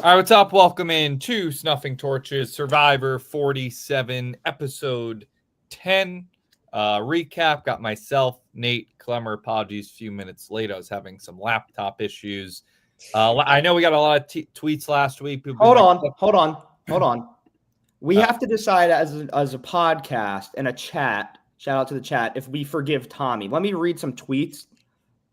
All right, what's up? Welcome in to Snuffing Torches Survivor 47, episode 10. Recap. Got myself, Nate, Clemmer. Apologies, a few minutes late. I was having some laptop issues. I know we got a lot of tweets last week. Hold on. We have to decide as a podcast and a chat. Shout out to the chat if we forgive Tommy. Let me read some tweets.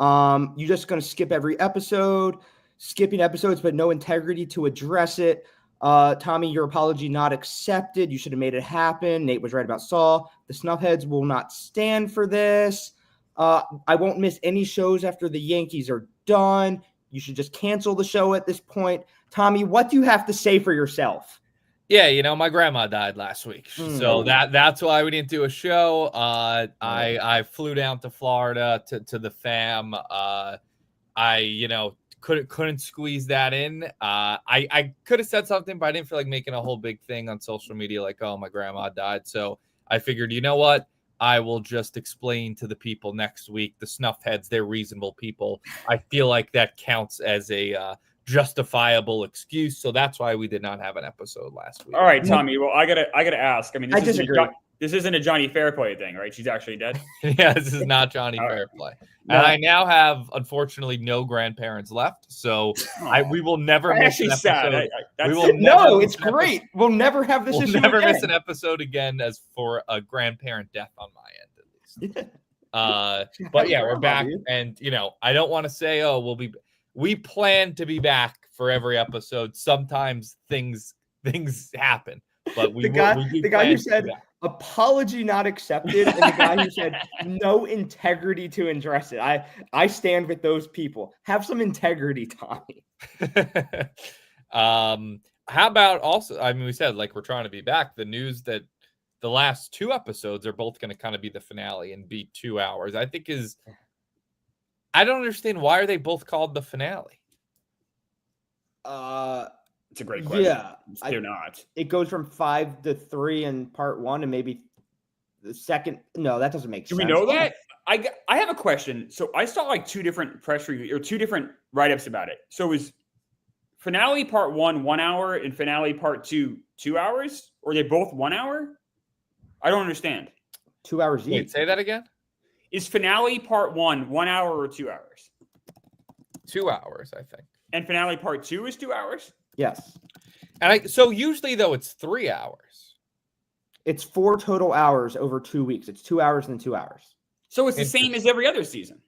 You're just going to skip every episode. Skipping episodes, but no integrity to address it. Tommy, your apology not accepted. You should have made it happen. Nate was right about Saul. The Snuffheads will not stand for this. I won't miss any shows after the Yankees are done. You should just cancel the show at this point. Tommy, what do you have to say for yourself? Yeah, my grandma died last week. So that's why we didn't do a show. I flew down to Florida to the fam. Couldn't squeeze that in. I could have said something, but I didn't feel like making a whole big thing on social media like, oh, my grandma died. So I figured, you know what? I will just explain to the people next week. The Snuffheads, they're reasonable people. I feel like that counts as a justifiable excuse. So that's why we did not have an episode last week. All right, Tommy. Well, I gotta ask. I mean, I disagree. This isn't a Johnny Fairplay thing, right? She's actually dead. Yeah, this is not Johnny Fairplay. No. And I now have, unfortunately, no grandparents left. So we will never miss an episode. It's great. We'll never have this issue. We'll never miss an episode again as for a grandparent death on my end, at least. But yeah, we're back. And, I don't want to say, we plan to be back for every episode. Sometimes things happen. But the guy who said apology not accepted, and the guy who said no integrity to address it. I stand with those people. Have some integrity, Tommy. How about also? I mean, we said we're trying to be back. The news that the last two episodes are both going to kind of be the finale and be 2 hours. I think I don't understand, why are they both called the finale? It's a great question. Yeah, they're not. It goes from 5 to 3 in part 1, and maybe the second. No, that doesn't make sense. Do we know that? I have a question. So I saw two different press reviews or two different write-ups about it. So is finale part 1 1 hour and finale part 2 2 hours, or are they both 1 hour? I don't understand. 2 hours each. Wait, say that again. Is finale part 1 1 hour or 2 hours? 2 hours, I think. And finale part 2 is 2 hours? Yes. And so usually, though, it's 3 hours. It's 4 total hours over 2 weeks. It's 2 hours and 2 hours. So it's the same as every other season.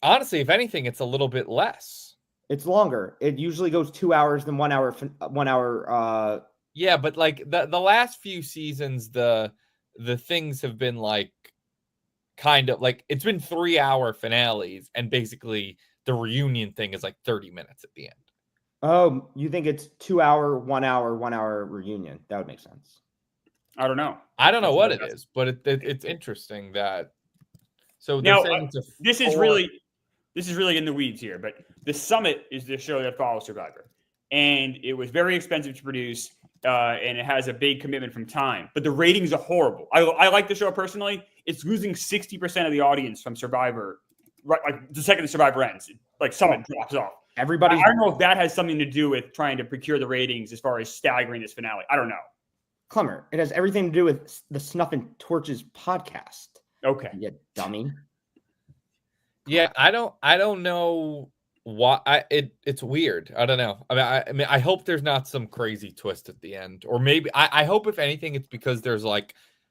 Honestly, if anything, it's a little bit less. It's longer. It usually goes 2 hours than 1 hour. 1 hour. Yeah, but the last few seasons, the things have been kind of it's been 3 hour finales, and basically the reunion thing is 30 minutes at the end. Oh, you think it's 2 hour, 1 hour, 1 hour reunion? That would make sense. I don't know. I don't know what it is, but it's interesting that. So now this is really in the weeds here, but The Summit is the show that follows Survivor, and it was very expensive to produce, and it has a big commitment from time. But the ratings are horrible. I like the show personally. It's losing 60% of the audience from Survivor, right? The second the Survivor ends, Summit drops off. I don't know if that has something to do with trying to procure the ratings as far as staggering this finale. I don't know. Clemmer, it has everything to do with the Snuffing Torches podcast. Okay. You dummy. Yeah, I don't know why. It's weird. I don't know. I mean, I hope there's not some crazy twist at the end, or maybe I hope if anything, it's because there's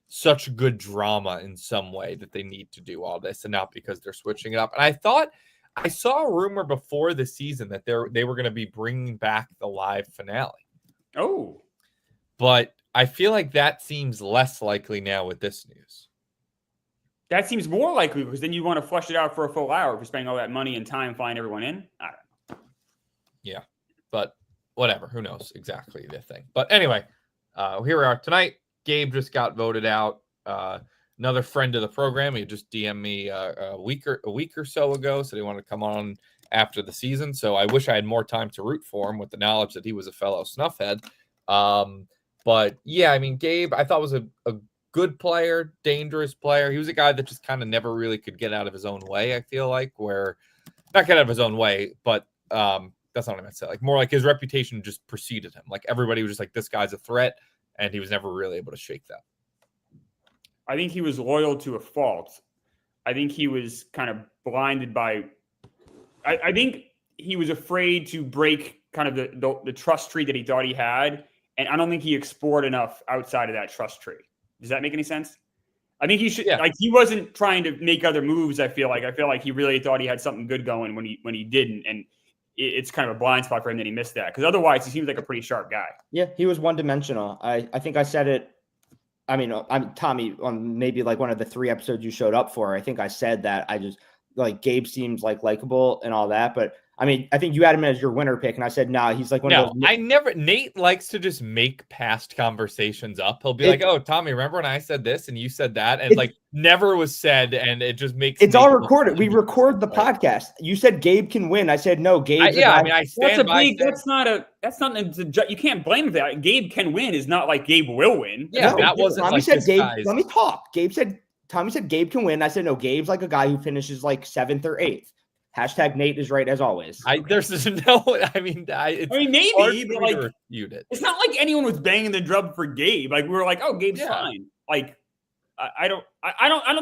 such good drama in some way that they need to do all this, and not because they're switching it up. And I saw a rumor before the season that they were going to be bringing back the live finale. Oh, but I feel like that seems less likely now with this news. That seems more likely because then you want to flush it out for a full hour for spending all that money and time flying everyone in. I don't know. Yeah, but whatever. Who knows exactly the thing. But anyway, here we are tonight. Gabe just got voted out. Another friend of the program. He just DM'd me a week or so ago, said he wanted to come on after the season. So I wish I had more time to root for him with the knowledge that he was a fellow Snuffhead. But yeah, I mean, Gabe, I thought was a good player, dangerous player. He was a guy that just kind of never really could get out of his own way. I feel like not get out of his own way, but that's not what I meant to say. Like more like his reputation just preceded him. Like everybody was just like, this guy's a threat, and he was never really able to shake that. I think he was loyal to a fault. I think he was kind of blinded by. I think he was afraid to break kind of the trust tree that he thought he had, and I don't think he explored enough outside of that trust tree. Does that make any sense? I think he should. Yeah. Like he wasn't trying to make other moves. I feel like he really thought he had something good going when he didn't, and it's kind of a blind spot for him that he missed that. Because otherwise, he seems like a pretty sharp guy. Yeah, he was one-dimensional. I think I said it. I mean, I'm Tommy on maybe like one of the 3 episodes you showed up for. I think I said that I just like Gabe seems like likable and all that, but I mean, I think you had him as your winner pick, and I said, nah, he's like one of those. Nate likes to just make past conversations up. He'll be like, oh, Tommy, remember when I said this and you said that? And like never was said. And it just makes it's all recorded. We record the podcast. You said Gabe can win. I said, no, Gabe. I stand by. That's not you can't blame that. Gabe can win is not like Gabe will win. Yeah, no, that wasn't Tommy like said Gabe. guy's... Let me talk. Tommy said Gabe can win. I said, no, Gabe's like a guy who finishes like 7th or 8th. Hashtag Nate is right as always. There's no. I mean, maybe, but like, it. It's not like anyone was banging the drum for Gabe. Like we were like, oh, Gabe's fine. Like, I don't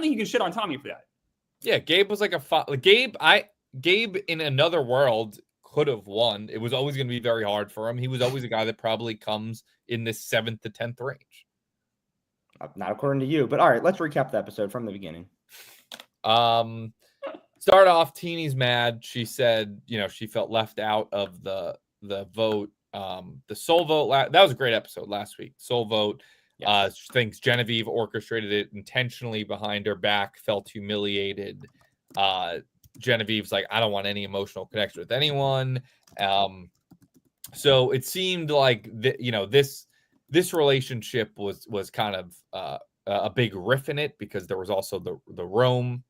think you can shit on Tommy for that. Yeah, Gabe was like Gabe in another world could have won. It was always going to be very hard for him. He was always a guy that probably comes in this 7th to 10th range. Not according to you, but all right. Let's recap the episode from the beginning. Start off, Teeny's mad. She said, she felt left out of the vote. The soul vote. That was a great episode last week. Soul vote. Yes. Thinks Genevieve orchestrated it intentionally behind her back. Felt humiliated. Genevieve's like, I don't want any emotional connection with anyone. So it seemed like this relationship was kind of a big riff in it because there was also the Rome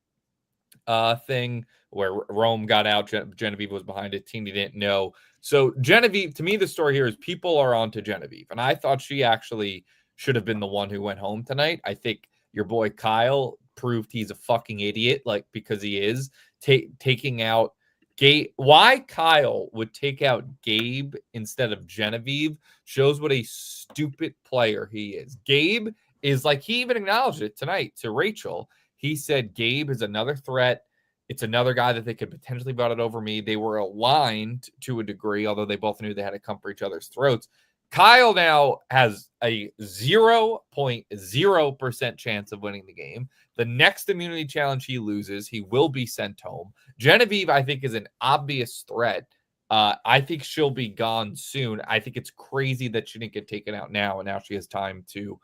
thing where Rome got out. Genevieve was behind it. Teeny didn't know. So Genevieve, to me, the story here is people are on to Genevieve. And I thought she actually should have been the one who went home tonight. I think your boy Kyle proved he's a fucking idiot, like, because he is taking out Gabe. Why Kyle would take out Gabe instead of Genevieve shows what a stupid player he is. Gabe is like, he even acknowledged it tonight to Rachel. He said, Gabe is another threat. It's another guy that they could potentially vote it over me. They were aligned to a degree, although they both knew they had to come for each other's throats. Kyle now has a 0.0% chance of winning the game. The next immunity challenge he loses, he will be sent home. Genevieve, I think, is an obvious threat. I think she'll be gone soon. I think it's crazy that she didn't get taken out now, and now she has time to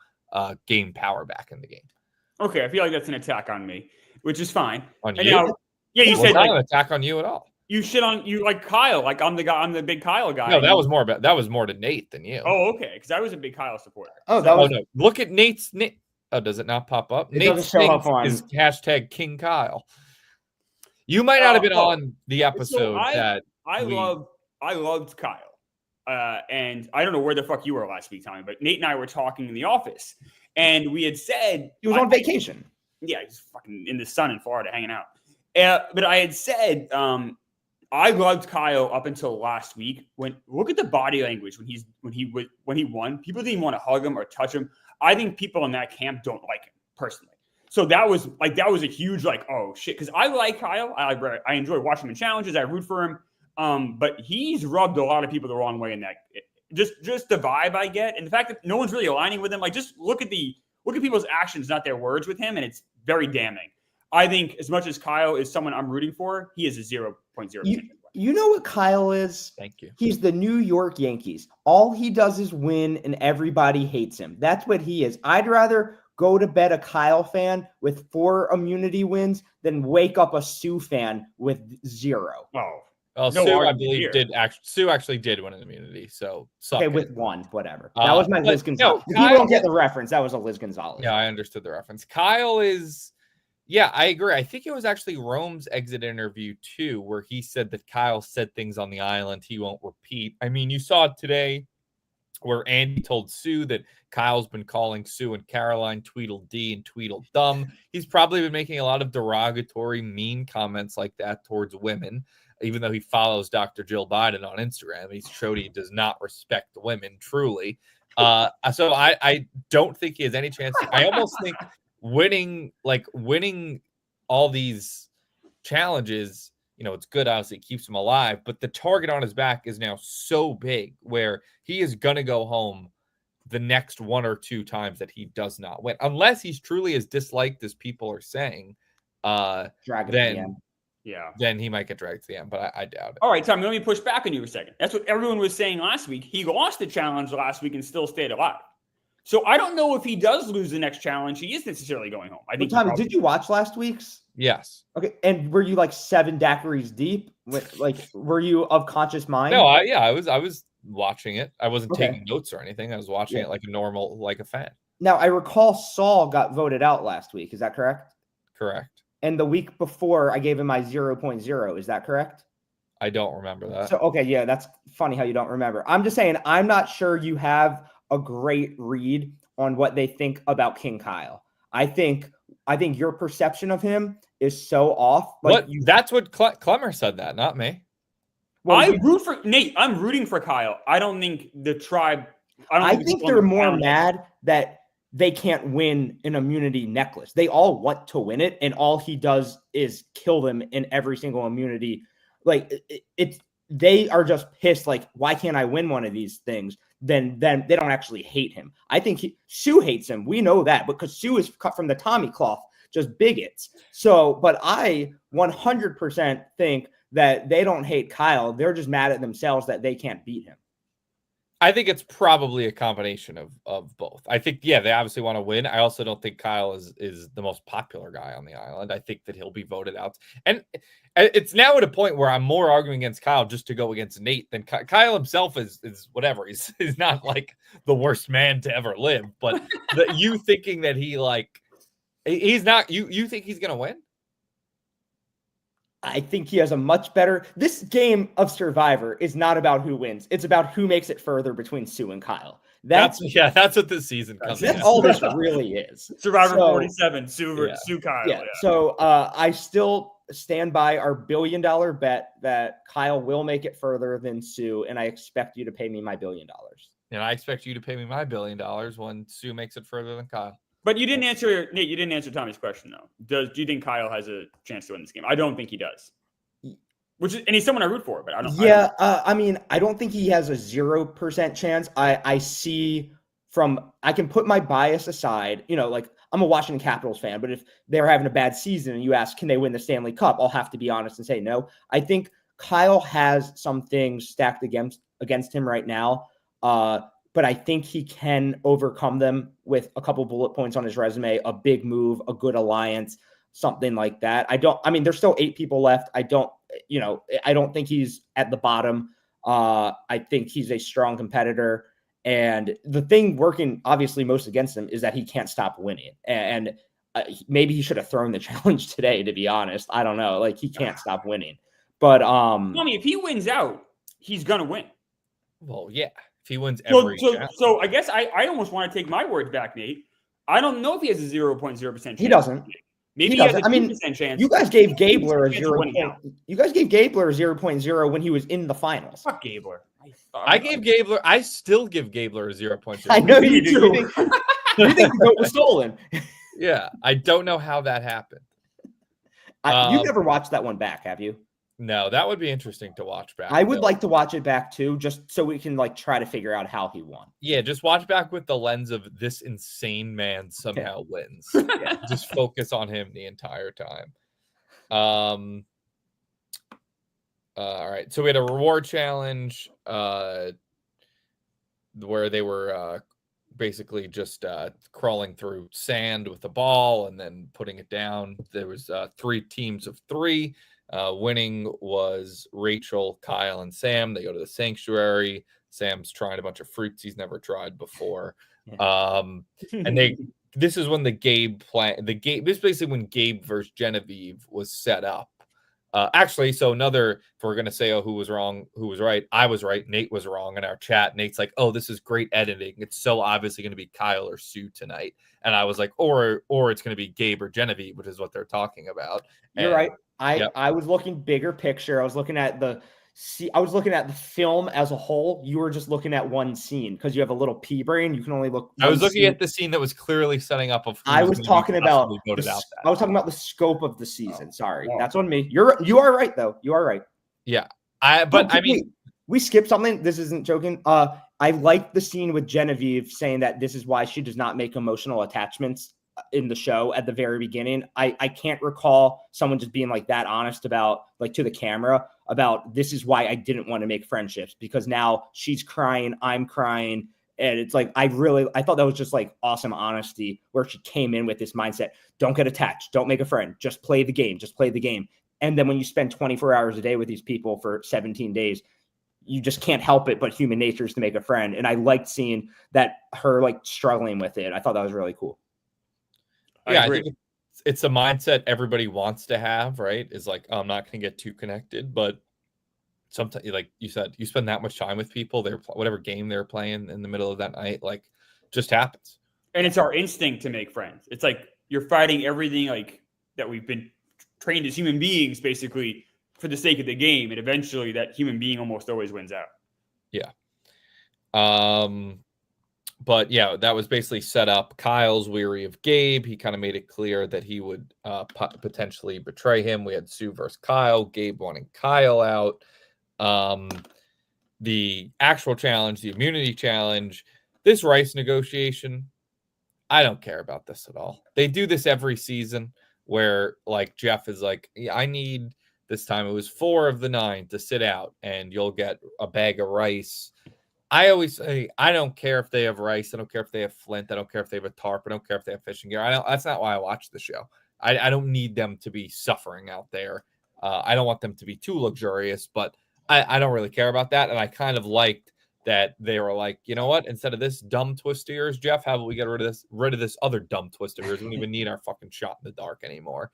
gain power back in the game. Okay, I feel like that's an attack on me, which is fine. On and you? Now, you said not an attack on you at all. You shit on you like Kyle, like I'm the big Kyle guy. No, that was more to Nate than you. Oh, okay, because I was a big Kyle supporter. No. Look at Nate's. Oh, does it not pop up? It doesn't show up on is hashtag King Kyle. You might not have been on the episode I loved Kyle, and I don't know where the fuck you were last week, Tommy, but Nate and I were talking in the office. And we had said he was on vacation. Yeah, he's fucking in the sun in Florida hanging out. But I had said I loved Kyle up until last week. Look at the body language when he won. People didn't even want to hug him or touch him. I think people in that camp don't like him personally. So that was a huge oh shit, because I like Kyle. I enjoy watching him in challenges. I root for him. But he's rubbed a lot of people the wrong way in that. Just the vibe I get, and the fact that no one's really aligning with him. Like, just look at people's actions, not their words, with him, and it's very damning. I think as much as Kyle is someone I'm rooting for, he is a 0.0%. You know what Kyle is? Thank you. He's the New York Yankees. All he does is win, and everybody hates him. That's what he is. I'd rather go to bed a Kyle fan with 4 immunity wins than wake up a Sue fan with 0. Oh. Well, no, Sue, I believe, Sue actually did win an immunity. So okay, with 1, whatever. That was my Liz Gonzalez. No, people don't get the reference. That was a Liz Gonzalez. Yeah, I understood the reference. Kyle is, yeah, I agree. I think it was actually Rome's exit interview too, where he said that Kyle said things on the island he won't repeat. I mean, you saw it today where Andy told Sue that Kyle's been calling Sue and Caroline Tweedledee and Tweedledum. He's probably been making a lot of derogatory, mean comments like that towards women. even though he follows Dr. Jill Biden on Instagram. He showed he does not respect the women, truly. So I don't think he has any chance. I almost think winning all these challenges, it's good. Obviously, it keeps him alive, but the target on his back is now so big where he is going to go home the next 1 or 2 times that he does not win, unless he's truly as disliked as people are saying. Then he might get dragged to the end, but I doubt it. All right, Tommy, let me push back on you a second. That's what everyone was saying last week. He lost the challenge last week and still stayed alive. So I don't know if he does lose the next challenge, he is necessarily going home. I think. Tommy, did you watch last week's? Yes. Okay, and were you like 7 daiquiris deep? Were you of conscious mind? No, I was watching it. I wasn't taking notes or anything. I was watching it like a normal, like a fan. Now, I recall Saul got voted out last week. Is that correct? Correct. And the week before, I gave him my 0.0. Is that correct? I don't remember that. So, okay, yeah, that's funny how you don't remember. I'm just saying, I'm not sure you have a great read on what they think about King Kyle. I think your perception of him is so off. That's what Clemmer said that, not me. Well, I root for Nate. I'm rooting for Kyle. I don't think the tribe. I think they're more mad that they can't win an immunity necklace. They all want to win it, and all he does is kill them in every single immunity. They are just pissed. Like, why can't I win one of these things? Then they don't actually hate him. I think Sue hates him. We know that because Sue is cut from the Tommy cloth, just bigots. So, but I 100% think that they don't hate Kyle. They're just mad at themselves that they can't beat him. I think it's probably a combination of both. I think, they obviously want to win. I also don't think Kyle is the most popular guy on the island. I think that he'll be voted out. And it's now at a point where I'm more arguing against Kyle just to go against Nate than Kyle himself is whatever. He's not like the worst man to ever live, but you thinking that he's not, you think he's going to win? I think he has a much better. This game of Survivor is not about who wins. It's about who makes it further between Sue and Kyle. That's what this season comes. That's all this really is. Survivor 47, Sue Kyle. Yeah. So I still stand by our $1 billion bet that Kyle will make it further than Sue, and I expect you to pay me my $1 billion. And I expect you to pay me my $1 billion when Sue makes it further than Kyle. But you didn't answer, Nate. You didn't answer Tommy's question though. Do you think Kyle has a chance to win this game? I don't think he does. And he's someone I root for, but I don't. Yeah, I don't think he has a 0% chance. I can put my bias aside. I'm a Washington Capitals fan, but if they're having a bad season and you ask, can they win the Stanley Cup? I'll have to be honest and say no. I think Kyle has some things stacked against him right now. But I think he can overcome them with a couple bullet points on his resume, a big move, a good alliance, something like that. There's still 8 people left. I don't think he's at the bottom. I think he's a strong competitor. And the thing working obviously most against him is that he can't stop winning. And maybe he should have thrown the challenge today, to be honest. I don't know. He can't stop winning. But Tommy, if he wins out, he's going to win. Well, yeah. He wins every so I guess I almost want to take my words back, Nate. I don't know if he has a 0.0% chance. He doesn't. Maybe he has a 2% chance. You guys gave Gabler a 0. You guys gave Gabler a 0.0 when he was in the finals. Fuck Gabler. I still give Gabler a 0.0. I know you do. You think the vote was stolen. Yeah, I don't know how that happened. You've never watched that one back, have you? No, that would be interesting to watch back. I would like to watch it back too, just so we can try to figure out how he won. Yeah, just watch back with the lens of this insane man somehow wins. Yeah. Just focus on him the entire time. All right. So we had a reward challenge where they were basically just crawling through sand with the ball and then putting it down. There was 3 teams of 3. Winning was Rachel, Kyle, and Sam. They go to the sanctuary. Sam's trying a bunch of fruits he's never tried before. And this is when the Gabe plan. This is basically when Gabe versus Genevieve was set up. Actually, so if we're gonna say, who was wrong, who was right? I was right. Nate was wrong in our chat. Nate's like, this is great editing. It's so obviously gonna be Kyle or Sue tonight. And I was like, or it's gonna be Gabe or Genevieve, which is what they're talking about. You're right. I was looking bigger picture. I was looking at the film as a whole. You were just looking at one scene because you have a little pea brain. You can only look. I was looking at the scene that was clearly setting up. I was talking about the scope of the season. Sorry, that's on me. You are right though. You are right. Yeah, I mean, we skipped something. This isn't joking. I like the scene with Genevieve saying that this is why she does not make emotional attachments in the show at the very beginning. I can't recall someone just being like that honest about, like, to the camera about this is why I didn't want to make friendships, because now she's crying, I'm crying. And it's like, I thought that was just like awesome honesty, where she came in with this mindset. Don't get attached. Don't make a friend. Just play the game. Just play the game. And then when you spend 24 hours a day with these people for 17 days, you just can't help it but human nature is to make a friend. And I liked seeing that, her like struggling with it. I thought that was really cool. Yeah, I think it's a mindset everybody wants to have, right? Is like, oh, I'm not going to get too connected, but sometimes, like you said, you spend that much time with people, they're whatever game they're playing in the middle of that night, like, just happens. And it's our instinct to make friends. It's like you're fighting everything like that we've been trained as human beings, basically, for the sake of the game, and eventually that human being almost always wins out. Yeah. But yeah, that was basically set up. Kyle's weary of Gabe. He kind of made it clear that he would potentially betray him. We had Sue versus Kyle. Gabe wanting Kyle out. The actual challenge, the immunity challenge, this rice negotiation, I don't care about this at all. They do this every season where, like, Jeff is like, yeah, I need, this time it was 4 of the 9 to sit out and you'll get a bag of rice. I always say, I don't care if they have rice. I don't care if they have flint. I don't care if they have a tarp. I don't care if they have fishing gear. That's not why I watch the show. I don't need them to be suffering out there. I don't want them to be too luxurious, but I don't really care about that. And I kind of liked that they were like, you know what? Instead of this dumb twist of yours, Jeff, how about we get rid of this other dumb twist of yours? We don't even need our fucking shot in the dark anymore.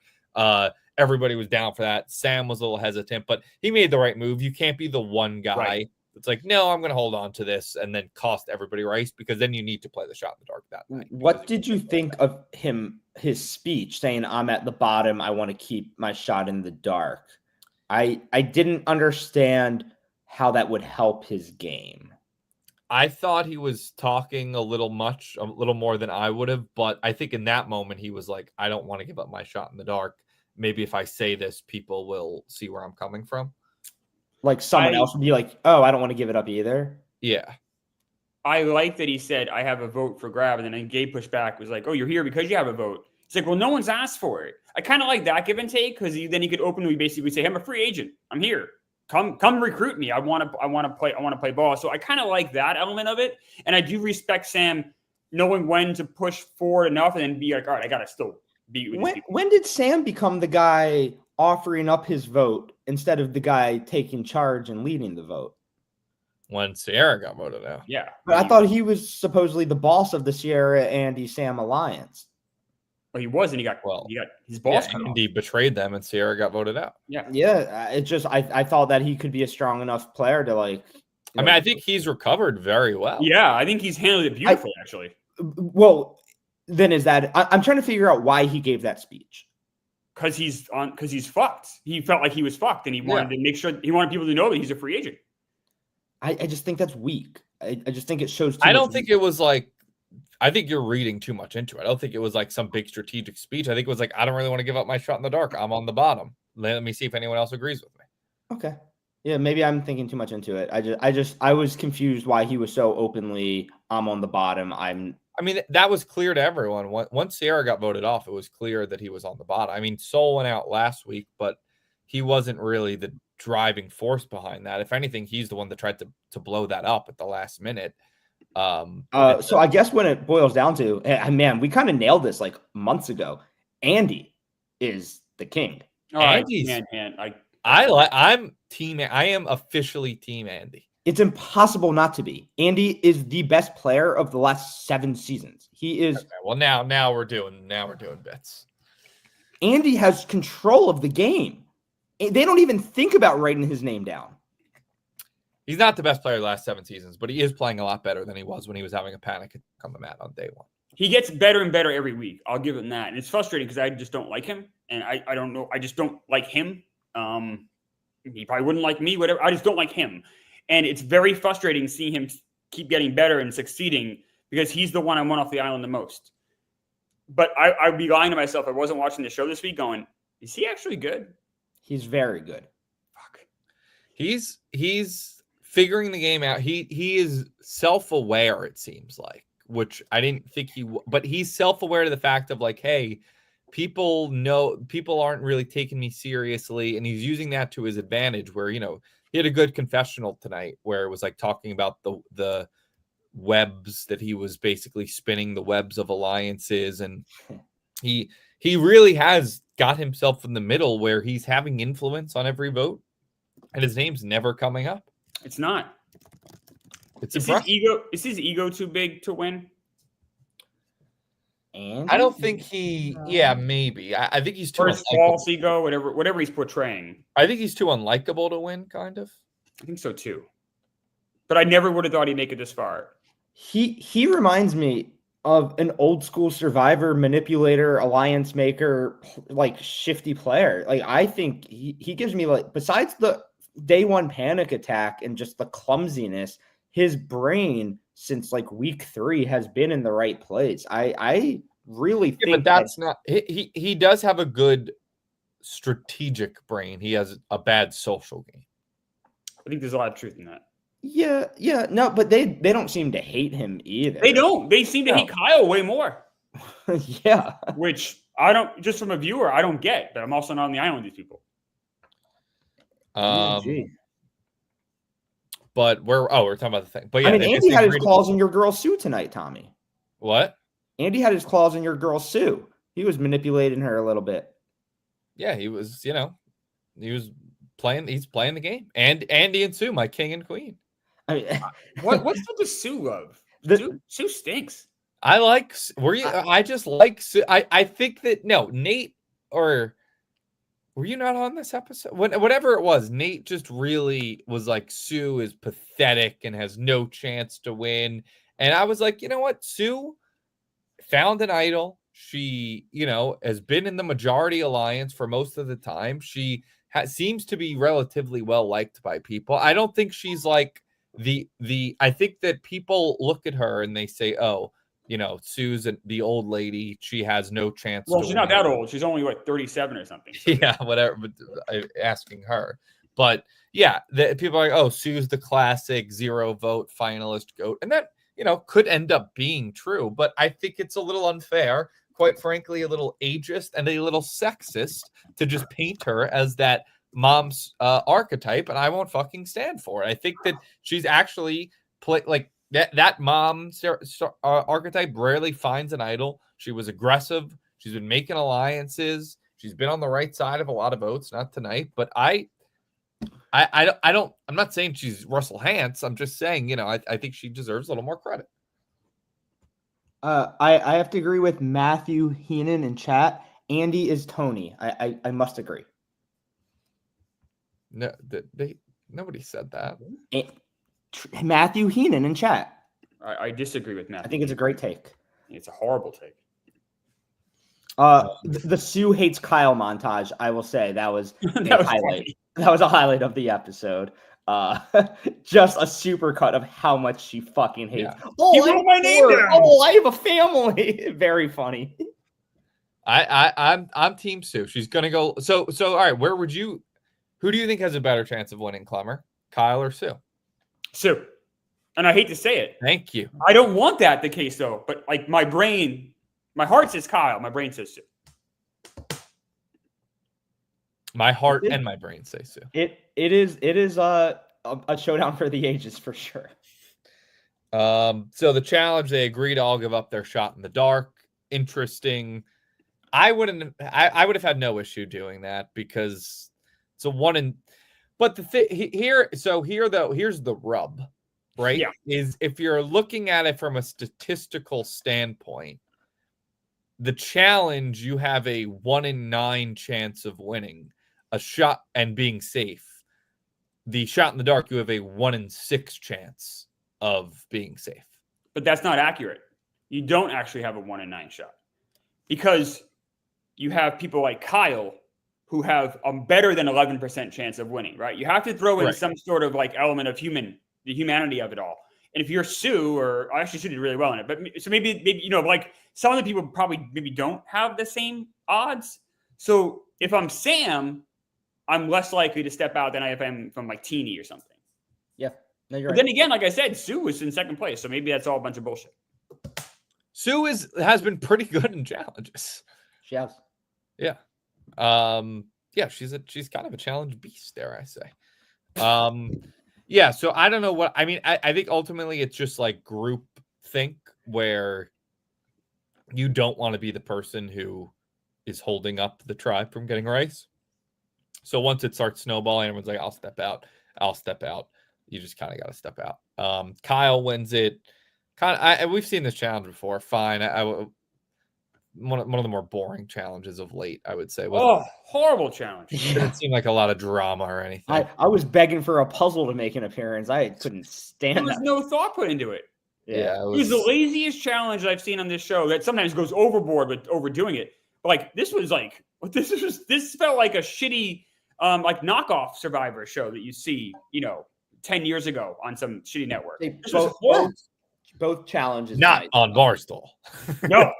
Everybody was down for that. Sam was a little hesitant, but he made the right move. You can't be the one guy. Right. It's like, no, I'm going to hold on to this and then cost everybody rice, because then you need to play the shot in the dark that night. What did you think of his speech saying, I'm at the bottom, I want to keep my shot in the dark? I didn't understand how that would help his game. I thought he was talking a little more than I would have, but I think in that moment he was like, I don't want to give up my shot in the dark. Maybe if I say this, people will see where I'm coming from. Like someone else would be like, oh, I don't want to give it up either. Yeah. I like that he said, I have a vote for grab. And then Gabe pushed back, was like, oh, you're here because you have a vote. It's like, well, no one's asked for it. I kind of like that give and take, because then he could openly basically say, I'm a free agent. I'm here. Come recruit me. I want to play ball. So I kind of like that element of it. And I do respect Sam knowing when to push forward enough and then be like, all right, I got to still beat with these people. When did Sam become the guy offering up his vote instead of the guy taking charge and leading the vote? When Sierra got voted out. Yeah. But I thought he was supposedly the boss of the Sierra Andy Sam alliance. Well, he was, and he got his boss. Yeah, Andy betrayed them and Sierra got voted out. Yeah. It just, I thought that he could be a strong enough player to, like, I mean, I think he's recovered very well. Yeah, I think he's handled it beautifully, actually. Well, then I'm trying to figure out why he gave that speech. Because he's fucked. He felt like he was fucked, and he wanted to make sure, he wanted people to know that he's a free agent. I just think that's weak. I just think it shows. I don't think it was like, I think you're reading too much into it. I don't think it was like some big strategic speech. I think it was like, I don't really want to give up my shot in the dark. I'm on the bottom. Let me see if anyone else agrees with me. Okay. Yeah, maybe I'm thinking too much into it. I was confused why he was so openly, I'm on the bottom. I mean, that was clear to everyone. Once Sierra got voted off, it was clear that he was on the bottom. I mean, Sol went out last week, but he wasn't really the driving force behind that. If anything, he's the one that tried to blow that up at the last minute. So I guess when it boils down to, man, we kind of nailed this like months ago. Andy is the king. Andy's, I'm team. I am officially team Andy. It's impossible not to be. Andy is the best player of the last 7 seasons. He is. Okay, well, now we're doing bits. Andy has control of the game. They don't even think about writing his name down. He's not the best player of the last 7 seasons, but he is playing a lot better than he was when he was having a panic attack on the mat on day 1. he gets better and better every week. I'll give him that. And it's frustrating because I just don't like him. And I don't know. I just don't like him. He probably wouldn't like me, whatever. I just don't like him. And it's very frustrating seeing him keep getting better and succeeding because he's the one I want off the island the most. But I'd be lying to myself if I wasn't watching the show this week going, is he actually good? He's very good. Fuck. He's figuring the game out. He is self-aware, it seems like, which I didn't think but he's self-aware to the fact of like, hey, people aren't really taking me seriously, and he's using that to his advantage where, he had a good confessional tonight where it was like talking about the webs that he was basically spinning, the webs of alliances, and he really has got himself in the middle where he's having influence on every vote and his name's never coming up. It's not. It's Is his ego too big to win? And I don't think maybe. I think he's too or his false ego, whatever he's portraying. I think he's too unlikable to win, kind of. I think so too. But I never would have thought he'd make it this far. He reminds me of an old school survivor, manipulator, alliance maker, like shifty player. Like I think he gives me like, besides the day one panic attack and just the clumsiness, his brain since like week 3 has been in the right place. I really think but that's not he does have a good strategic brain. He has a bad social game. I think there's a lot of truth in that. Yeah, no, but they don't seem to hate him either. They don't. They seem to hate Kyle way more. Yeah. Which I don't, just from a viewer, I don't get, but I'm also not on the island with these people. But we're talking about the thing. But yeah, I mean, Andy had his claws in your girl Sue tonight, Tommy. What? Andy had his claws in your girl Sue. He was manipulating her a little bit. Yeah, he was, he's playing the game. And Andy and Sue, my king and queen. I mean, what's up with Sue love? Sue stinks. I just like Sue. I think that Nate, or were you not on this episode? Whatever it was, Nate just really was like, Sue is pathetic and has no chance to win. And I was like, you know what? Sue found an idol. She, has been in the majority alliance for most of the time. She seems to be relatively well liked by people. I don't think she's like I think that people look at her and they say, oh, Sue's the old lady. She has no chance. Well, she's not that old. She's only 37 or something. So. Yeah, whatever. But asking her, but yeah, people are like, oh, Sue's the classic 0 vote finalist goat, and that could end up being true. But I think it's a little unfair, quite frankly, a little ageist and a little sexist to just paint her as that mom's archetype, and I won't fucking stand for it. I think that she's actually that mom archetype rarely finds an idol. She was aggressive. She's been making alliances. She's been on the right side of a lot of votes. Not tonight, but I'm not saying she's Russell Hantz. I'm just saying, I think she deserves a little more credit. I have to agree with Matthew Heenan in chat. Andy is Tony. I must agree. No, nobody said that. Matthew Heenan in chat. I disagree with Matthew. I think it's a great take. It's a horrible take. The Sue hates Kyle montage, I will say that was a highlight. Funny. That was a highlight of the episode. Just a super cut of how much she fucking hates. Yeah. Oh, he wrote my name down. Oh, I have a family. Very funny. I'm Team Sue. She's gonna go. So all right. Who do you think has a better chance of winning, Clemmer? Kyle or Sue? Sue. And I hate to say it. Thank you. I don't want that the case though. But like my heart says Kyle. My brain says Sue. My heart and my brain say Sue. It is a showdown for the ages for sure. So the challenge, they agree to all give up their shot in the dark. Interesting. I would have had no issue doing that because it's a one in. But the thing here's the rub, right? Yeah. Is if you're looking at it from a statistical standpoint, the challenge, you have a 1 in 9 chance of winning a shot and being safe. The shot in the dark, you have a 1 in 6 chance of being safe. But that's not accurate. you don't actually have a 1 in 9 shot because you have people like Kyle who have a better than 11% chance of winning, right? You have to throw in some sort of like element of the humanity of it all. And if you're Sue, or actually Sue did really well in it, but so maybe like some of the people probably maybe don't have the same odds. So if I'm Sam, I'm less likely to step out than I am from like Teeny or something. Yeah, no, you're but right. then again, like I said, Sue was in second place, so maybe that's all a bunch of bullshit. Sue has been pretty good in challenges. She has. Yeah. Yeah, she's kind of a challenge beast, dare I say. Yeah, so I don't know what I mean. I think ultimately it's just like group think where you don't want to be the person who is holding up the tribe from getting rice. So once it starts snowballing, everyone's like, I'll step out. You just kind of got to step out. Kyle wins it. We've seen this challenge before. Fine. One of the more boring challenges of late, I would say. Horrible challenge. It didn't seem like a lot of drama or anything. I was begging for a puzzle to make an appearance. I couldn't stand There was no thought put into it. Yeah, it was the laziest challenge I've seen on this show that sometimes goes overboard with overdoing it. But like this felt like a shitty like knockoff Survivor show that you see, 10 years ago on some shitty network. Both challenges. Not on Barstool. No.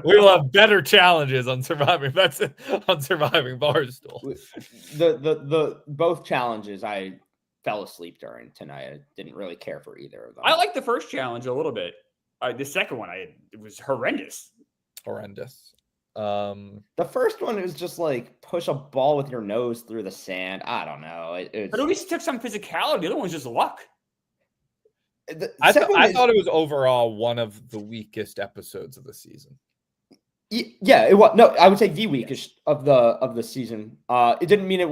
We'll have better challenges on Surviving. That's on Surviving Barstool. The both challenges I fell asleep during tonight. I didn't really care for either of them. I liked the first challenge a little bit. The second one, it was horrendous. The first one was just like push a ball with your nose through the sand. I don't know. But at least it took some physicality. The other one was just luck. I thought it was overall one of the weakest episodes of the season. Yeah, it was. No, I would say the weakest of the season. It didn't mean it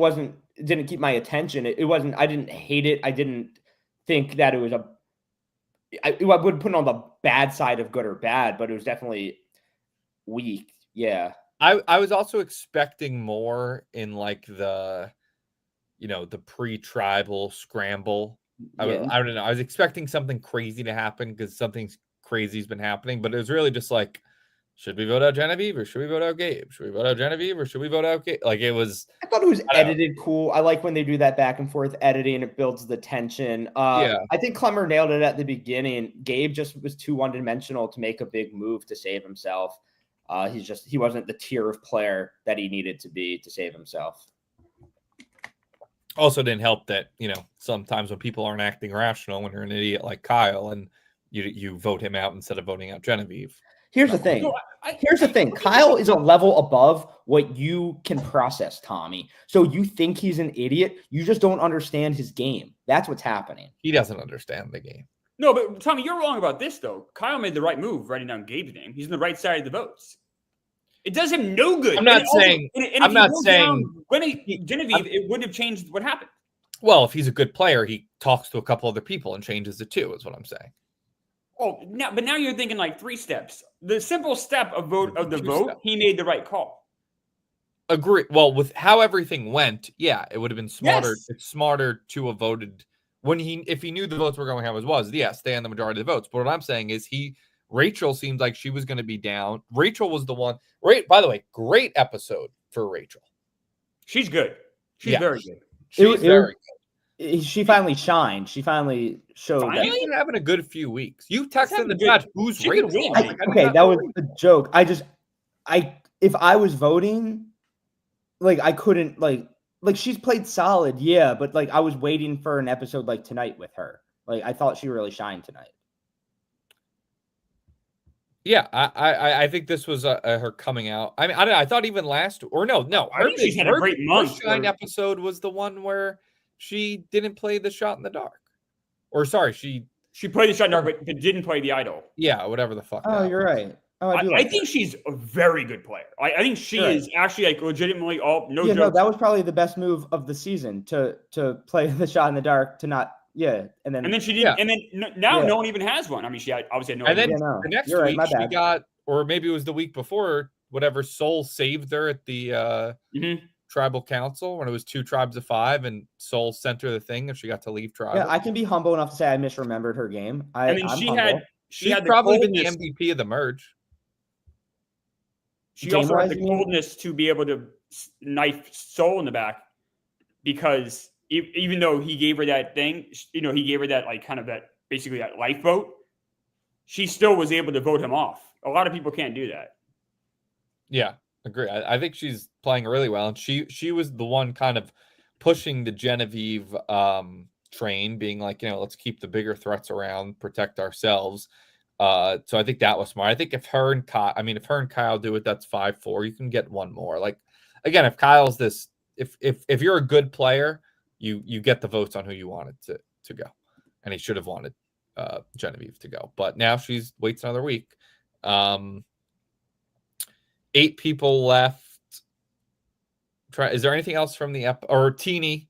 didn't keep my attention. It wasn't. I didn't hate it. I didn't think that it was I wouldn't put it on the bad side of good or bad, but it was definitely weak. Yeah. I was also expecting more in like the pre-tribal scramble. I don't know. I was expecting something crazy to happen because something crazy's been happening, but it was really just like, should we vote out Genevieve or should we vote out Gabe? Should we vote out Genevieve or should we vote out Gabe? Like it was. I thought it was edited cool. I like when they do that back and forth editing. It builds the tension. I think Clemmer nailed it at the beginning. Gabe just was too one-dimensional to make a big move to save himself. He wasn't the tier of player that he needed to be to save himself. Also didn't help that, sometimes when people aren't acting rational, when you're an idiot like Kyle and you vote him out instead of voting out Genevieve. Here's the thing. Kyle is a level above what you can process, Tommy. So you think he's an idiot. You just don't understand his game. That's what's happening. He doesn't understand the game. No, but Tommy, you're wrong about this, though. Kyle made the right move writing down Gabe's name. He's on the right side of the votes. It does him no good. I'm not saying Genevieve, it wouldn't have changed what happened. Well, if he's a good player, he talks to a couple other people and changes it too, is what I'm saying. Oh, now you're thinking like 3 steps. The simple step of vote, he made the right call. Agree. Well, with how everything went, yeah, it would have been smarter. Yes. It's smarter to have voted if he knew the votes were going how it was, stay on the majority of the votes. But what I'm saying is Rachel seemed like she was going to be down. Rachel was the one. By the way, great episode for Rachel. She's good. She's very good. She's very good. She finally shined. She finally showed that. She's been having a good few weeks. You texted in the chat, who's Rachel? That was a joke. If I was voting, I couldn't she's played solid, yeah, but I was waiting for an episode like tonight with her. I thought she really shined tonight. Yeah, I think this was her coming out. I mean, I thought even last I think she's had a great month. Her shine episode was the one where she didn't play the shot in the dark, or sorry, she played the shot in the dark, but didn't play the idol. Yeah, whatever the fuck. Oh, you're right. Oh, I think she's a very good player. I think she is actually legitimately joke. No, that was probably the best move of the season to play the shot in the dark to not. Yeah, and then she did, and then now no one even has one. I mean, she obviously had no. And then the next week she got, or maybe it was the week before, whatever. Soul saved her at the tribal council when it was 2 tribes of 5, and Soul sent her the thing, and she got to leave tribal. Yeah, I can be humble enough to say I misremembered her game. She's had the probably been the coldness. MVP of the merge. She also had Game-wise, the you mean? coldness to be able to knife Soul in the back, because even though he gave her that thing, he gave her that like kind of that basically that life vote, she still was able to vote him off. A lot of people can't do that. Yeah, agree. I think she's playing really well, and she was the one kind of pushing the Genevieve train, being like, let's keep the bigger threats around, protect ourselves. So I think that was smart. I think if her and Kyle do it, that's 5-4. You can get one more. Like, again, if Kyle's this, if you're a good player, you get the votes on who you wanted to go, and he should have wanted Genevieve to go, but now she's waits another week. 8 people left. Is there anything else from the or Teeny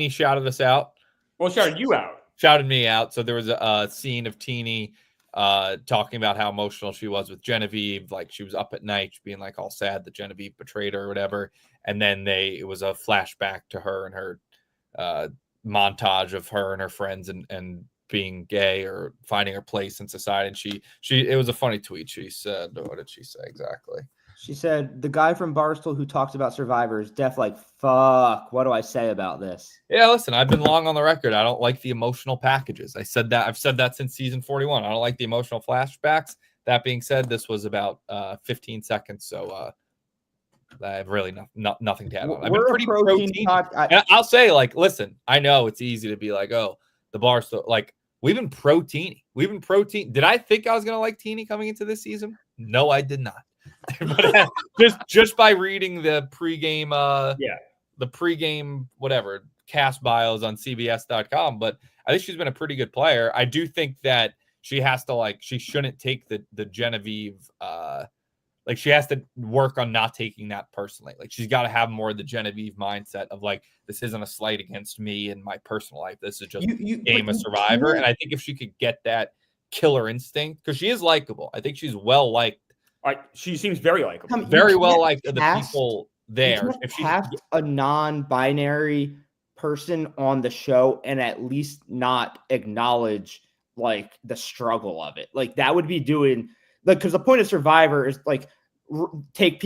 shouted us out? Well, shouted you out. Shouted me out. So there was a scene of Teeny talking about how emotional she was with Genevieve. Like, she was up at night being like all sad that Genevieve betrayed her or whatever. And then it was a flashback to her and her montage of her and her friends and being gay or finding her place in society. And it was a funny tweet. She said, what did she say exactly? She said, the guy from Barstool who talks about Survivors, def like, fuck, what do I say about this? Yeah, listen, I've been long on the record. I don't like the emotional packages. I've said that since season 41. I don't like the emotional flashbacks. That being said, this was about 15 seconds, so I have really nothing to add on. I've been pretty protein. I'll say, like, listen, I know it's easy to be like, oh, the Barstool, like, we've been pro-teeny. Did I think I was going to like Teeny coming into this season? No, I did not. But just by reading the pregame, the pregame whatever cast bios on CBS.com, but I think she's been a pretty good player. I do think that she shouldn't take the Genevieve, like, she has to work on not taking that personally. Like, she's got to have more of the Genevieve mindset of like, this isn't a slight against me and my personal life. This is just game of Survivor. And I think if she could get that killer instinct, because she is likable. I think she's well liked. She seems very likable. Very well liked the people there. If she cast a non-binary person on the show and at least not acknowledge like the struggle of it, like that would be doing like, because the point of Survivor is like take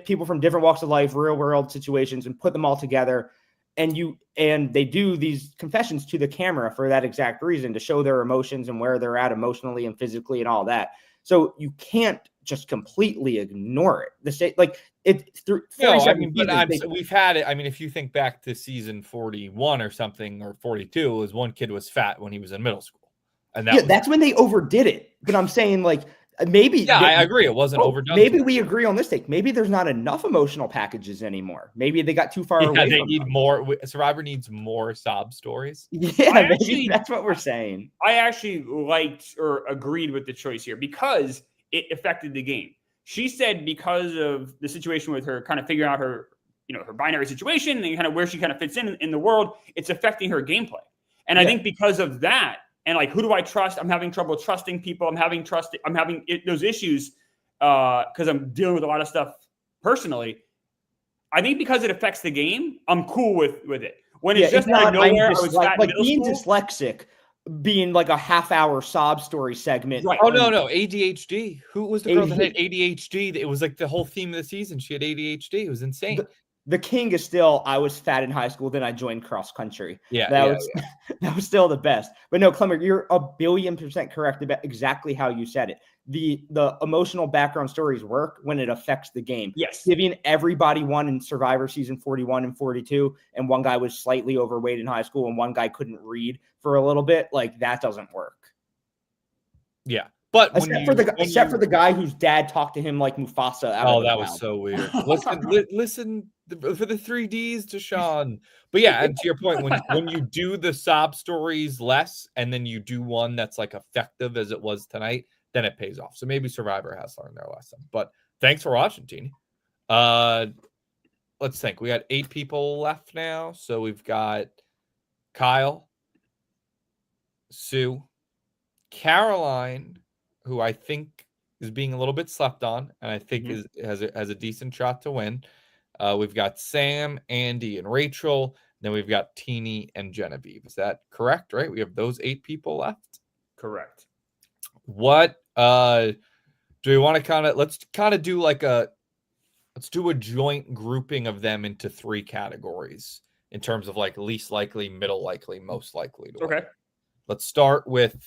people from different walks of life, real world situations, and put them all together. And they do these confessions to the camera for that exact reason, to show their emotions and where they're at emotionally and physically and all that. So you can't just completely ignore it. The state, like it through. No, I mean, but we've had it. I mean, if you think back to season 41 or something, or 42, it was one kid was fat when he was in middle school, and that's when they overdid it. But I'm saying, like, maybe. I agree. It wasn't overdone. Maybe we agree on this take. Maybe there's not enough emotional packages anymore. Maybe they got too far away. They need more. Survivor needs more sob stories. Yeah, maybe that's what we're saying. I actually liked or agreed with the choice here because it affected the game. She said because of the situation with her kind of figuring out her, her binary situation and kind of where she kind of fits in the world, it's affecting her gameplay. And I think because of that, and like, who do I trust? I'm having trouble trusting people. I'm having those issues because I'm dealing with a lot of stuff personally. I think because it affects the game, I'm cool with it. When it's just out of nowhere, I was fat in middle being school. Dyslexic, being like a half-hour sob story segment. Right. Oh, no. ADHD. Who was the girl that had ADHD? It was like the whole theme of the season. She had ADHD. It was insane. The king is still, I was fat in high school, then I joined cross country. That was still the best. But no, Clemmer, you're 1,000,000,000% correct about exactly how you said it. The emotional background stories work when it affects the game. Yes. Giving everybody one in Survivor season 41 and 42, and one guy was slightly overweight in high school and one guy couldn't read for a little bit, like that doesn't work. Yeah. But except for the guy whose dad talked to him like Mufasa. That was so weird. Listen for the 3Ds to Sean. But yeah, and to your point, when you do the sob stories less, and then you do one that's like effective as it was tonight, then it pays off. So maybe Survivor has learned their lesson. But thanks for watching, Teeny. Let's think. We got 8 people left now. So we've got Kyle, Sue, Caroline, who I think is being a little bit slept on, and I think has a decent shot to win. We've got Sam, Andy, and Rachel. Then we've got Teeny and Genevieve. Is that correct, right? We have those 8 people left? Correct. What do we want to let's do let's do a joint grouping of them into 3 categories in terms of like least likely, middle likely, most likely to win. Okay. Let's start with,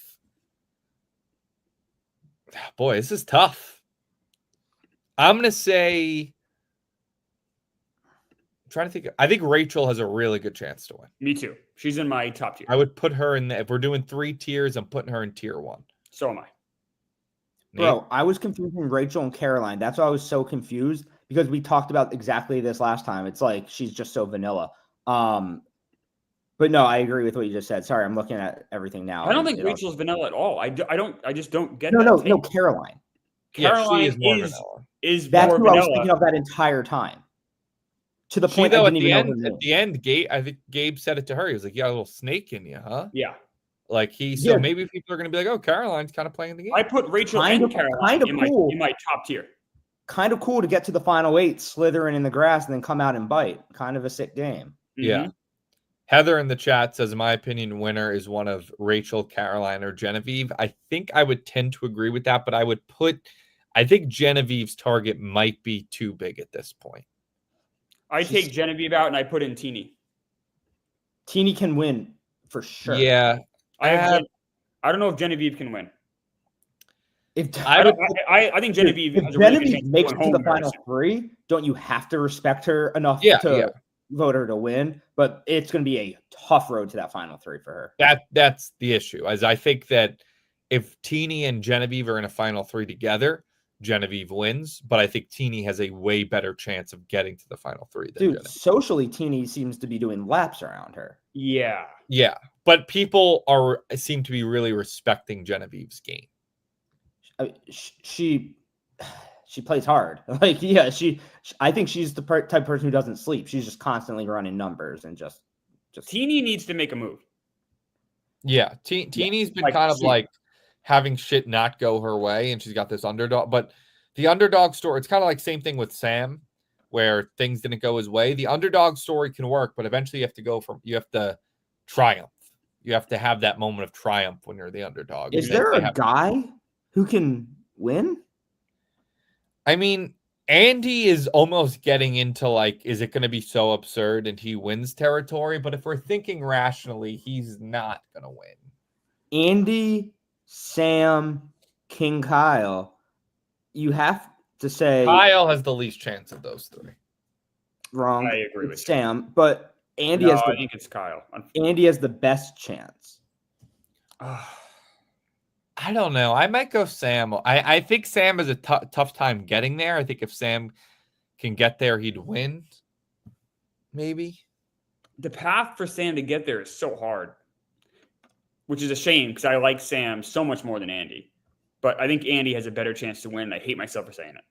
boy, this is tough. I'm going to say, I'm trying to think. I think Rachel has a really good chance to win. Me too. She's in my top tier. I would put her in if we're doing 3 tiers, I'm putting her in tier 1. So am I. Bro, I was confusing Rachel and Caroline. That's why I was so confused because we talked about exactly this last time. It's like she's just so vanilla. But no, I agree with what you just said. Sorry, I'm looking at everything now. I don't think Rachel's vanilla at all. I just don't get No, that. no, Caroline. Caroline she is more vanilla. That's more who I was vanilla. thinking of that entire time. To the point Though, I didn't even know her name. at the end, I think Gabe said it to her. He was like, "You got a little snake in you, huh?" Yeah. Like so maybe people are going to be like, "Oh, Caroline's kind of playing the game." I put Rachel and Caroline in my top tier. Kind of cool to get to the final 8, slithering in the grass, and then come out and bite. Kind of a sick game. Yeah. Mm-hmm. Heather in the chat says, in my opinion, winner is one of Rachel, Caroline, or Genevieve. I think I would tend to agree with that, but I think Genevieve's target might be too big at this point. I take Genevieve out and I put in Teeny. Teeny can win for sure. Yeah. I don't know if Genevieve can win. I think Genevieve. If has a really good Genevieve chance makes of it going to home the final very 3, don't you have to respect her enough to vote her to win? But it's going to be a tough road to that final 3 for her. That's the issue. As I think that if Teeny and Genevieve are in a final 3 together, Genevieve wins, but I think Teeny has a way better chance of getting to the final 3 than Genevieve. Socially, Teeny seems to be doing laps around her. Yeah. Yeah, but people seem to be really respecting Genevieve's game. She plays hard. Like, yeah, I think she's the type of person who doesn't sleep. She's just constantly running numbers and just. Teeny needs to make a move. Yeah, Teeny's been kind of like having shit not go her way, and she's got this underdog. But the underdog story, it's kind of like same thing with Sam, where things didn't go his way. The underdog story can work, but eventually you have to triumph. You have to have that moment of triumph when you're the underdog. Is there a guy who can win? I mean, Andy is almost getting into like, is it going to be so absurd and he wins territory? But if we're thinking rationally, he's not going to win. Andy, Sam, King Kyle. You have to say Kyle has the least chance of those 3. Wrong. I agree with Sam, but Andy I think it's Kyle. Andy has the best chance. I don't know. I might go Sam. I think Sam has a tough time getting there. I think if Sam can get there, he'd win. Maybe. The path for Sam to get there is so hard, which is a shame because I like Sam so much more than Andy. But I think Andy has a better chance to win. I hate myself for saying it.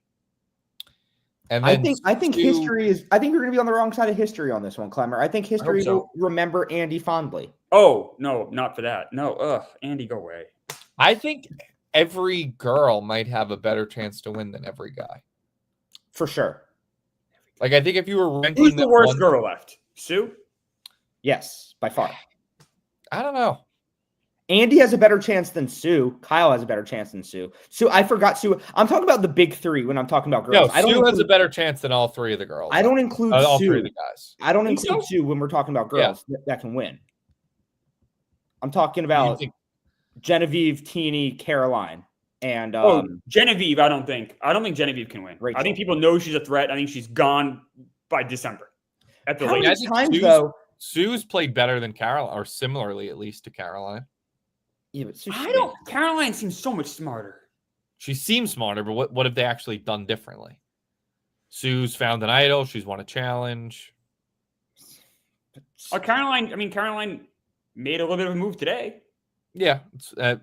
And I think history is. I think you're going to be on the wrong side of history on this one, Clemmer. I think history will remember Andy fondly. Oh no, not for that. No, Andy, go away. I think every girl might have a better chance to win than every guy. For sure. Like, I think if you were ranking who's the worst girl left? Sue? Yes, by far. I don't know. Andy has a better chance than Sue. Kyle has a better chance than Sue. I forgot Sue. I'm talking about the big 3 when I'm talking about girls. No, Sue has a better chance than all 3 of the girls. I don't include all Sue. 3 of the guys. I don't include Sue when we're talking about girls that can win. I'm talking about Genevieve, Teeny, Caroline, and Genevieve. I don't think Genevieve can win. Rachel. I think people know she's a threat. I think she's gone by December. At the latest. Sue's played better than Caroline, or similarly at least to Caroline. Yeah, but Caroline seems so much smarter. She seems smarter, but what have they actually done differently? Sue's found an idol. She's won a challenge. Caroline made a little bit of a move today. Yeah, that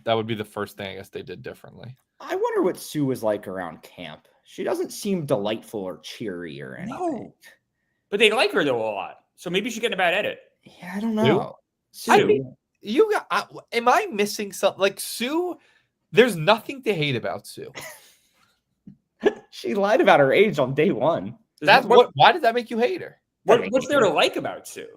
would be the first thing I guess they did differently. I wonder what Sue was like around camp. She doesn't seem delightful or cheery or anything. No. But they like her though a lot, so maybe she's getting a bad edit. Yeah, I don't know. Sue? Am I missing something? Like Sue, there's nothing to hate about Sue. She lied about her age on day 1. Why did that make you hate her? What's there to like about Sue?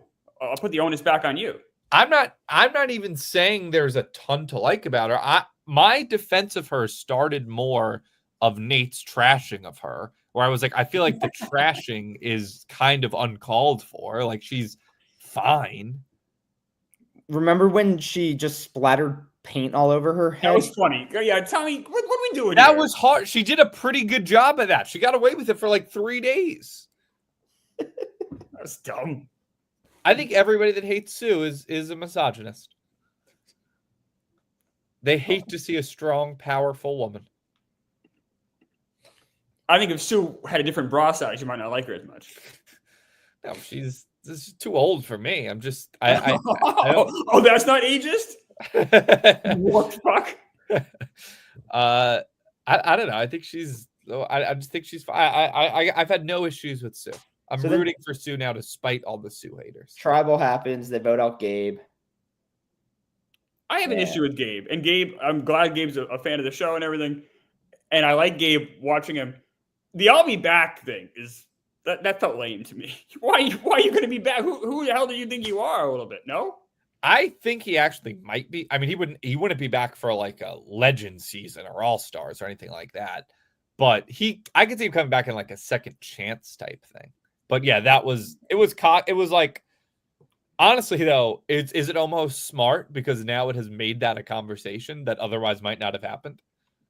I'll put the onus back on you. I'm not even saying there's a ton to like about her. My defense of her started more of Nate's trashing of her, where I was like, I feel like the trashing is kind of uncalled for. Like, she's fine. Remember when she just splattered paint all over her head? That was funny. Yeah, Tommy, what are we doing That here? was hard. She did a pretty good job of that. She got away with it for like 3 days. That was dumb. I think everybody that hates Sue is a misogynist. They hate to see a strong, powerful woman. I think if Sue had a different bra size, you might not like her as much. No, she's too old for me. I'm just oh, that's not ageist? What the fuck? I don't know. I think she's. I just think she's fine. I've had no issues with Sue. I'm rooting for Sue now, despite all the Sue haters. Tribal happens. They vote out Gabe. I have an issue with Gabe, and Gabe. I'm glad Gabe's a fan of the show and everything, and I like Gabe watching him. The "I'll be back" thing is that felt lame to me. Why are you going to be back? Who the hell do you think you are? A little bit, no. I think he actually might be. I mean, he wouldn't be back for like a Legend season or All Stars or anything like that. But I could see him coming back in like a second chance type thing. But yeah, it was like, honestly though, is it almost smart because now it has made that a conversation that otherwise might not have happened?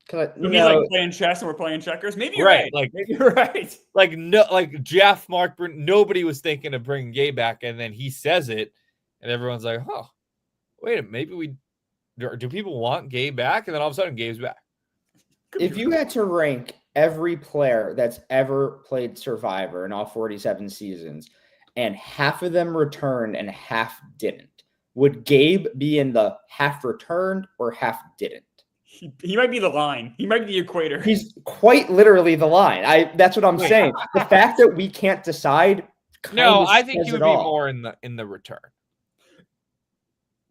He's like playing chess and we're playing checkers. Maybe you're right. Like maybe you're right. Like no, like Jeff, Mark, nobody was thinking of bringing Gabe back, and then he says it. And everyone's like, "Oh, wait a minute, maybe do people want Gabe back?" And then all of a sudden, Gabe's back. If you had to rank every player that's ever played Survivor in all 47 seasons, and half of them returned and half didn't, would Gabe be in the half returned or half didn't? He might be the line. He might be the equator. He's quite literally the line. That's what I'm saying. The fact that we can't decide. No, I think he would be more in the return.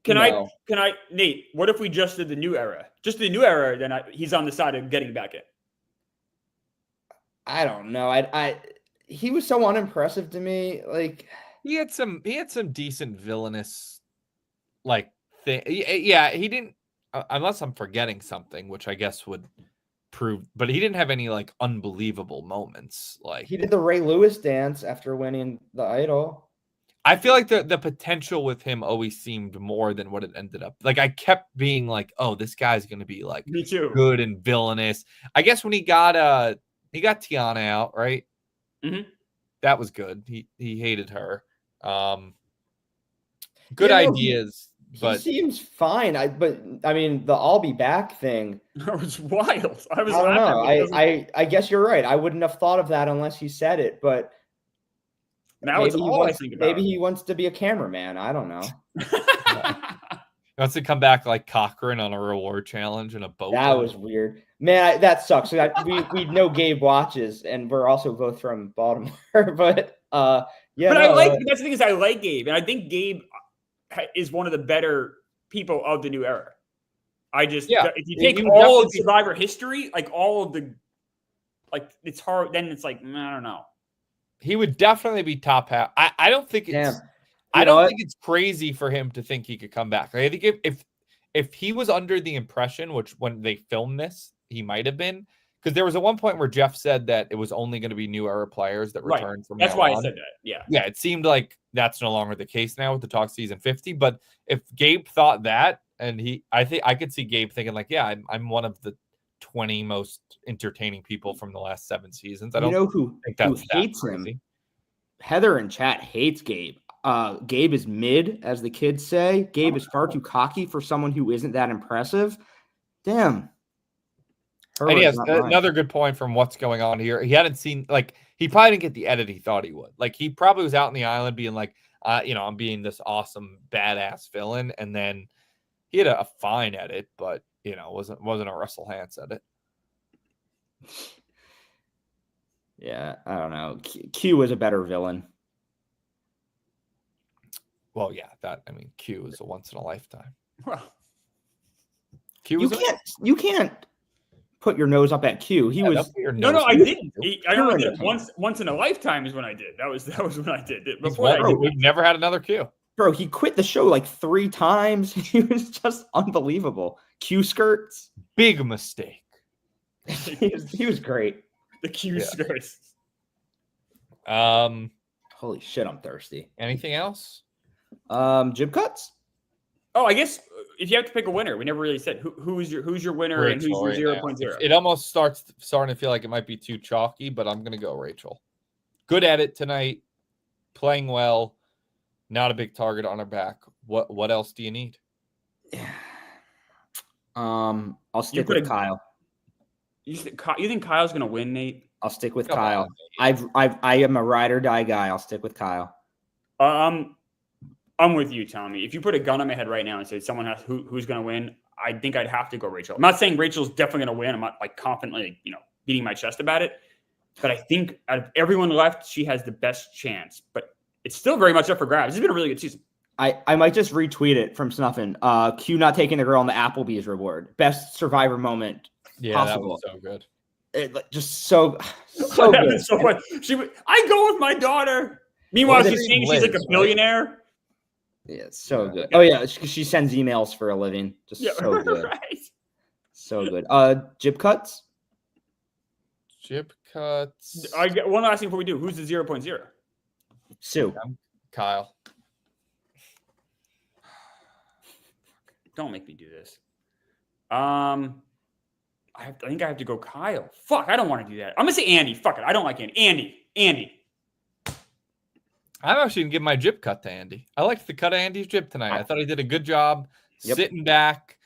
Can I, Nate? What if we just did the new era? Just the new era, then he's on the side of getting back in. I don't know. He was so unimpressive to me. Like he had some decent villainous, like thing. Yeah, he didn't. Unless I'm forgetting something, which I guess would prove. But he didn't have any like unbelievable moments. Like he did the Ray Lewis dance after winning the Idol. I feel like the potential with him always seemed more than what it ended up. Like I kept being like, oh, this guy's gonna be like me too, good and villainous. I guess when he got Tiana out, right? Mm-hmm. That was good. He hated her. Good ideas, but he seems fine. But I mean, the "I'll be back" thing. That was wild. I don't know. I guess you're right. I wouldn't have thought of that unless he said it, but. Now it's all I think about. Maybe he wants to be a cameraman. I don't know. He wants to come back like Cochran on a reward challenge in a boat. That was weird. Man, that sucks. We know Gabe watches, and we're also both from Baltimore. But yeah. But that's the thing is I like Gabe, and I think Gabe is one of the better people of the new era. If you take all of Survivor history, like all of the, like it's hard. Then it's like I don't know. He would definitely be top half. I don't think it's. I don't think it's crazy for him to think he could come back. I think if he was under the impression, which when they filmed this, he might have been, because there was at one point where Jeff said that it was only going to be new era players that returned from. That's why I said that. Yeah. Yeah. It seemed like that's no longer the case now with the Talk season 50. But if Gabe thought that, and I think I could see Gabe thinking like, yeah, I'm one of the 20 most entertaining people from the last 7 seasons. I don't think that's hates him. Heather in chat hates Gabe. Gabe is mid, as the kids say. Gabe is far too cocky for someone who isn't that impressive. Damn. And yes, another good point from what's going on here. He hadn't seen, like, he probably didn't get the edit he thought he would. Like, he probably was out on the island being like, I'm being this awesome, badass villain. And then he had a fine edit, but wasn't a Russell Hantz edit. Yeah, I don't know. Q was a better villain. Well, yeah, Q is a once in a lifetime. Well, you can't put your nose up at Q. He was no, I didn't. I only did it once in a lifetime is when I did. That was when I did it. Before we've never had another Q. Bro, he quit the show like 3 times. He was just unbelievable. Q skirts. Big mistake. He was great. The Q Yeah. skirts. Holy shit, I'm thirsty. Anything else? Jib cuts? Oh, I guess if you have to pick a winner, we never really said who's your winner and who's Rachel your right now. 0.0. It almost starting to feel like it might be too chalky, but I'm gonna go Rachel. Good at it tonight, playing well, not a big target on her back. What else do you need? I'll stick put with Kyle. You think Kyle's gonna win, Nate? I'll stick with Come Kyle. on, I am a ride or die guy. I'll stick with Kyle. I'm with you, Tommy. If you put a gun on my head right now and say someone has who's going to win, I think I'd have to go Rachel. I'm not saying Rachel's definitely going to win. I'm not like confidently, beating my chest about it. But I think out of everyone left, she has the best chance. But it's still very much up for grabs. It's been a really good season. I might just retweet it from Snuffing. Q not taking the girl on the Applebee's reward. Best Survivor moment possible. That was so good. Just so That good. was so fun. I go with my daughter. Meanwhile, she's saying she's like a billionaire. Yeah, so good. Oh yeah, she sends emails for a living. Just so good. Right. So good. Jib cuts. Jib cuts. I got one last thing before we do. Who's the 0.0? Sue. Kyle. Don't make me do this. I think I have to go Kyle. Fuck, I don't want to do that. I'm gonna say Andy. Fuck it, I don't like Andy. Andy. I'm actually gonna give my jib cut to Andy. I liked the cut of Andy's jib tonight. I thought he did a good job sitting back,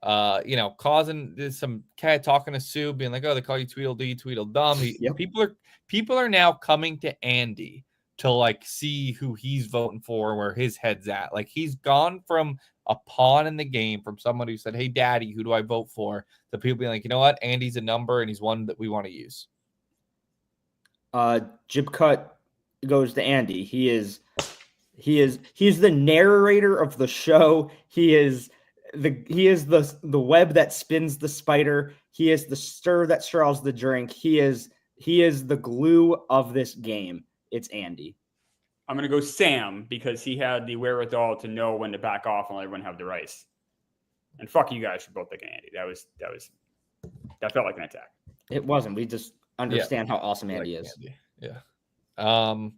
causing some cat talking to Sue, being like, "Oh, they call you Tweedledee, Tweedledum." People are now coming to Andy to like see who he's voting for, where his head's at. Like he's gone from a pawn in the game, from someone who said, "Hey, Daddy, who do I vote for?" to people being like, "You know what? Andy's a number, and he's one that we want to use." Jib cut goes to Andy. He's the narrator of the show. He is the web that spins the spider. He is the stir that straws the drink. He is the glue of this game. It's Andy. I'm gonna go Sam because he had the wherewithal to know when to back off and let everyone have the rice. And fuck you guys for both picking Andy. That felt like an attack. It wasn't. We just understand how awesome Andy is. Andy. Yeah. All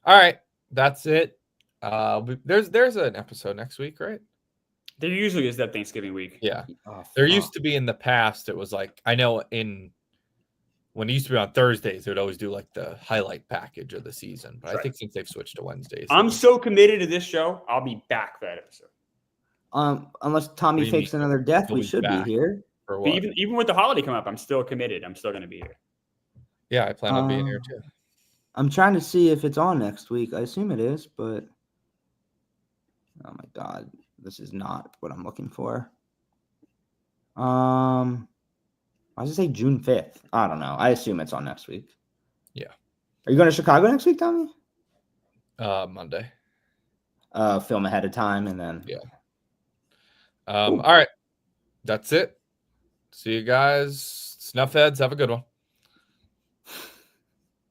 right. That's it. There's an episode next week, right? There usually is that Thanksgiving week. Yeah. There used to be in the past, it was like, I know when it used to be on Thursdays, they would always do like the highlight package of the season. But I think since they've switched to Wednesdays. I'm so committed to this show, I'll be back for that episode. Unless Tommy fakes another death, we should be here. For what? But even with the holiday coming up, I'm still committed. I'm still going to be here. Yeah, I plan on being here too. I'm trying to see if it's on next week. I assume it is, but oh my God, this is not what I'm looking for. I was gonna say June 5th. I don't know. I assume it's on next week. Yeah. Are you going to Chicago next week, Tommy? Monday. Film ahead of time and then. Yeah. All right. That's it. See you guys. Snuff heads. Have a good one.